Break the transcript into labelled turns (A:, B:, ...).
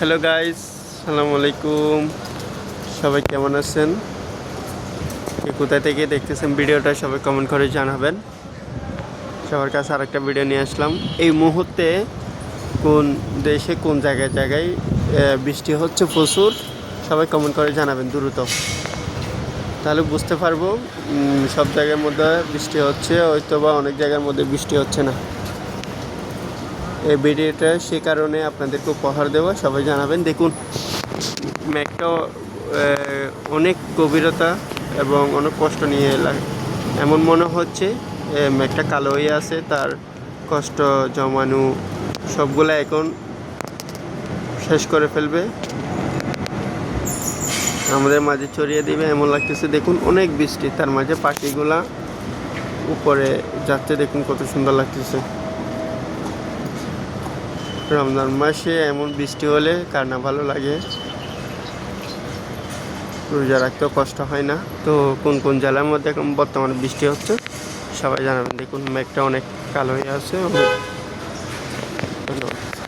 A: Hello guys, আসসালামু আলাইকুম। সবাই কেমন আছেন? কে কোথায় থেকে দেখতেছেন ভিডিওটা সবাই কমেন্ট করে জানাবেন। সবার কাছে আরেকটা ভিডিও নিয়ে আসলাম। এই মুহূর্তে কোন দেশে কোন জায়গায় জায়গায় বৃষ্টি হচ্ছে প্রচুর, সবাই কমেন্ট করে জানাবেন দ্রুত, তাহলে বুঝতে পারবো সব জায়গার মধ্যে বৃষ্টি হচ্ছে, হয়তো বা অনেক জায়গার মধ্যে বৃষ্টি হচ্ছে না। এই ভিডিওটা সে কারণে আপনাদেরকে উপহার দেওয়া, সবাই জানাবেন। দেখুন মেঘটা অনেক গভীরতা এবং অনেক কষ্ট নিয়ে এমন মনে হচ্ছে মেঘটা কালো হয়ে আছে, তার কষ্ট জমানো সবগুলা এখন শেষ করে ফেলবে, আমাদের মাঝে ছড়িয়ে দিবে এমন লাগতেছে। দেখুন অনেক বৃষ্টি, তার মাঝে পাখিগুলা উপরে যাচ্ছে, দেখুন কত সুন্দর লাগতেছে। রমজান মাসে এমন বৃষ্টি হলে কার না ভালো লাগে, রোজা রাখতেও কষ্ট হয় না। তো কোন কোন জেলার মধ্যে এখন বর্তমানে বৃষ্টি হচ্ছে সবাই জানাবেন। দেখুন মেঘটা অনেক কালো হয়ে আছে। ধন্যবাদ।